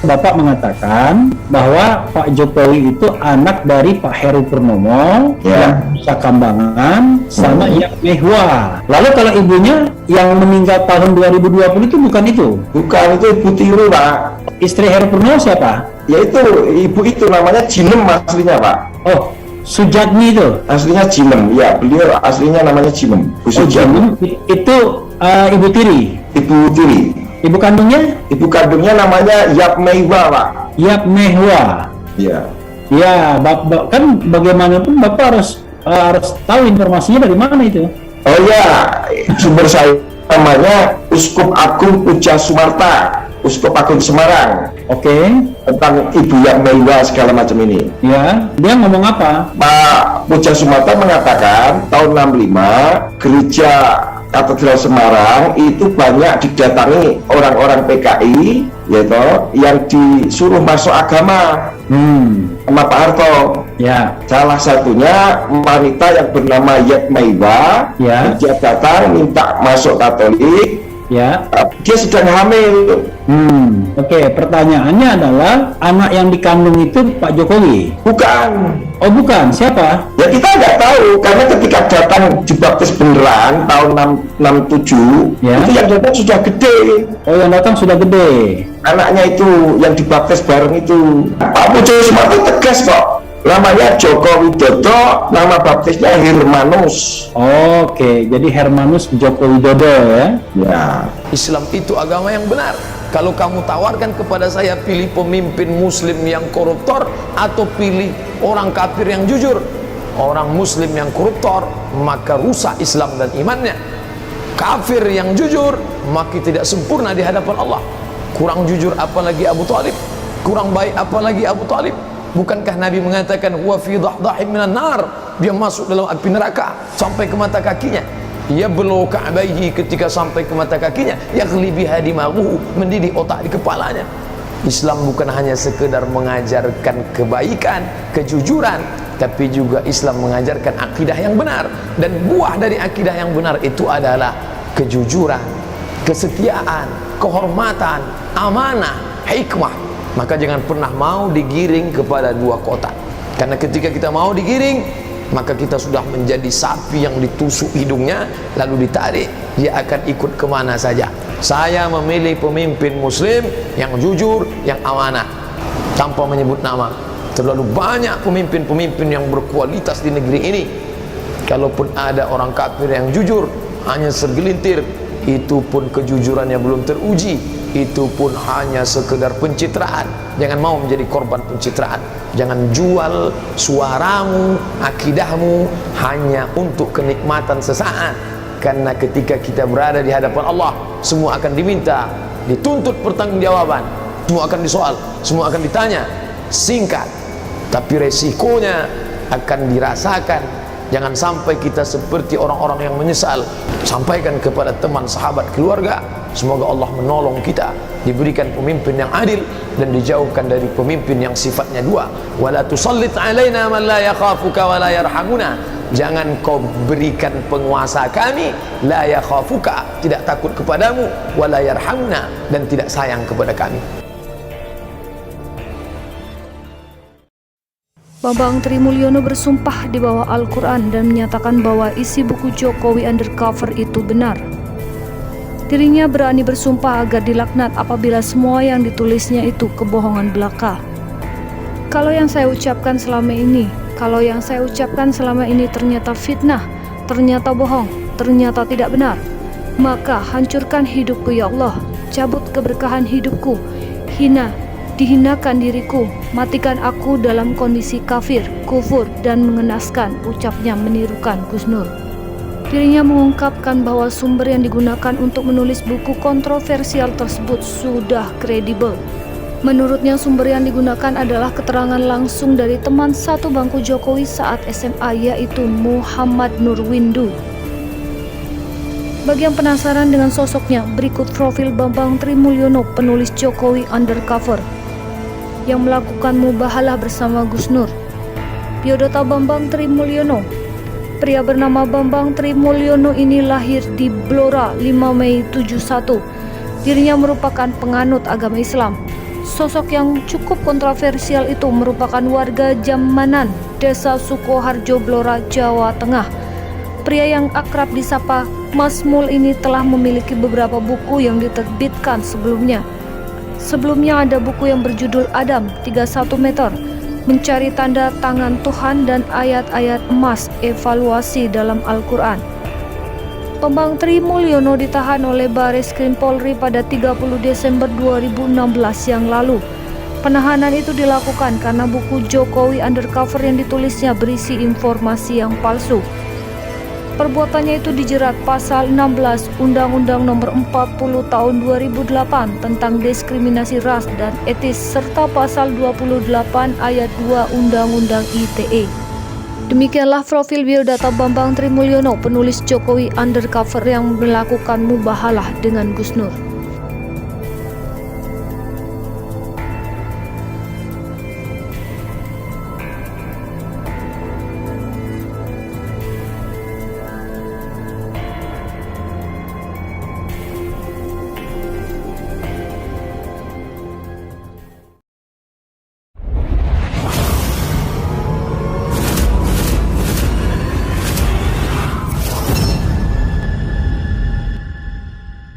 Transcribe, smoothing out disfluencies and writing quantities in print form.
Bapak mengatakan bahwa Pak Jokowi itu anak dari Pak Heru Purnomo, yang Nusa Kambangan, sama yang Mehwa. Lalu kalau ibunya yang meninggal tahun 2020 itu bukan itu? Bukan, itu Ibu Tiru, Pak. Istri Heru Purnomo siapa? Yaitu ibu itu namanya Jinem aslinya, Pak. Oh, Sujatmi itu? Aslinya Jinem, ya, beliau aslinya namanya Jinem. Jinem itu Ibu Tiri? Ibu Tiri. Ibu kandungnya? Ibu kandungnya namanya Yap Mehwa, Pak. Yap Mehwa. Iya. Ya, kan bagaimanapun Bapak harus tahu informasinya dari mana itu. Oh ya, sumber saya namanya Uskup Agung Puja Sumarta, Uskup Agung Semarang. Oke. Tentang Ibu Yap Mehwa segala macam ini. Ya, dia ngomong apa? Pak Puja Sumarta mengatakan tahun 65 gereja Katedral Semarang itu banyak didatangi orang-orang PKI, yaitu yang disuruh masuk agama sama Pak Harto. Ya. Salah satunya wanita yang bernama Yap Mehwa. Ya. Dia datang minta masuk Katolik. Ya. Dia sedang hamil. Oke, pertanyaannya adalah anak yang dikandung itu Pak Jokowi? Bukan. Oh, bukan. Siapa? Ya kita nggak tahu, karena ketika datang dibaptis beneran tahun 67, ya, itu yang datang sudah gede. Oh, yang datang sudah gede. Anaknya itu yang dibaptis bareng itu. Pak Pujo Sumarto tegas kok. Namanya Joko Widodo, nama baptisnya Hermanus. Oke, jadi Hermanus Joko Widodo ya. Ya. Islam itu agama yang benar. Kalau kamu tawarkan kepada saya pilih pemimpin muslim yang koruptor atau pilih orang kafir yang jujur, orang muslim yang koruptor maka rusak Islam dan imannya. Kafir yang jujur maka tidak sempurna di hadapan Allah. Kurang jujur apalagi Abu Talib, kurang baik apalagi Abu Talib. Bukankah Nabi mengatakan wa fi dahdahin minan nar, dia masuk dalam api neraka sampai ke mata kakinya. Ia belu ka'baihi, ketika sampai ke mata kakinya, yaghli biha dimaghuhu, mendidih otak di kepalanya. Islam bukan hanya sekedar mengajarkan kebaikan, kejujuran, tapi juga Islam mengajarkan akidah yang benar. Dan buah dari akidah yang benar itu adalah kejujuran, kesetiaan, kehormatan, amanah, hikmah. Maka jangan pernah mau digiring kepada dua kotak, karena ketika kita mau digiring, maka kita sudah menjadi sapi yang ditusuk hidungnya lalu ditarik, dia akan ikut kemana saja. Saya memilih pemimpin muslim yang jujur, yang amanah, tanpa menyebut nama. Terlalu banyak pemimpin-pemimpin yang berkualitas di negeri ini. Kalaupun ada orang kafir yang jujur, hanya segelintir, itu pun kejujurannya belum teruji, itu pun hanya sekedar pencitraan. Jangan mau menjadi korban pencitraan. Jangan jual suaramu, akidahmu hanya untuk kenikmatan sesaat. Karena ketika kita berada di hadapan Allah, semua akan diminta, dituntut pertanggungjawaban, semua akan disoal, semua akan ditanya. Singkat, tapi resikonya akan dirasakan. Jangan sampai kita seperti orang-orang yang menyesal. Sampaikan kepada teman, sahabat, keluarga, semoga Allah menolong kita, diberikan pemimpin yang adil dan dijauhkan dari pemimpin yang sifatnya dua. Wala tusallit alaina man la yakhafuka wa la yarhamuna. Jangan kau berikan penguasa kami la yakhafuka, tidak takut kepadamu, wa la yarhamuna, dan tidak sayang kepada kami. Bambang Trimulyono bersumpah di bawah Al-Quran dan menyatakan bahwa isi buku Jokowi Undercover itu benar. Dirinya berani bersumpah agar dilaknat apabila semua yang ditulisnya itu kebohongan belaka. Kalau yang saya ucapkan selama ini ternyata fitnah, ternyata bohong, ternyata tidak benar, maka hancurkan hidupku ya Allah, cabut keberkahan hidupku, dihinakan diriku, matikan aku dalam kondisi kafir, kufur, dan mengenaskan, ucapnya menirukan Gus Nur. Dirinya mengungkapkan bahwa sumber yang digunakan untuk menulis buku kontroversial tersebut sudah kredibel. Menurutnya sumber yang digunakan adalah keterangan langsung dari teman satu bangku Jokowi saat SMA, yaitu Muhammad Nurwindu. Bagi yang penasaran dengan sosoknya, berikut profil Bambang Trimulyono, penulis Jokowi Undercover, yang melakukan mubahalah bersama Gus Nur. Biodata Bambang Trimulyono. Pria bernama Bambang Trimulyono ini lahir di Blora 5 Mei 71. Dirinya merupakan penganut agama Islam. Sosok yang cukup kontroversial itu merupakan warga Jamanan, Desa Sukoharjo, Blora, Jawa Tengah. Pria yang akrab disapa Mas Mul ini telah memiliki beberapa buku yang diterbitkan sebelumnya. Sebelumnya ada buku yang berjudul Adam 31 meter, Mencari Tanda Tangan Tuhan dan Ayat-Ayat Emas, Evaluasi dalam Al-Quran. Bambang Tri Mulyono ditahan oleh Bareskrim Polri pada 30 Desember 2016 yang lalu. Penahanan itu dilakukan karena buku Jokowi Undercover yang ditulisnya berisi informasi yang palsu. Perbuatannya itu dijerat pasal 16 Undang-Undang Nomor 40 Tahun 2008 tentang diskriminasi ras dan etis serta pasal 28 ayat 2 Undang-Undang ITE. Demikianlah profil biodata Bambang Tri Mulyono, penulis Jokowi Undercover yang melakukan mubahalah dengan Gus Nur.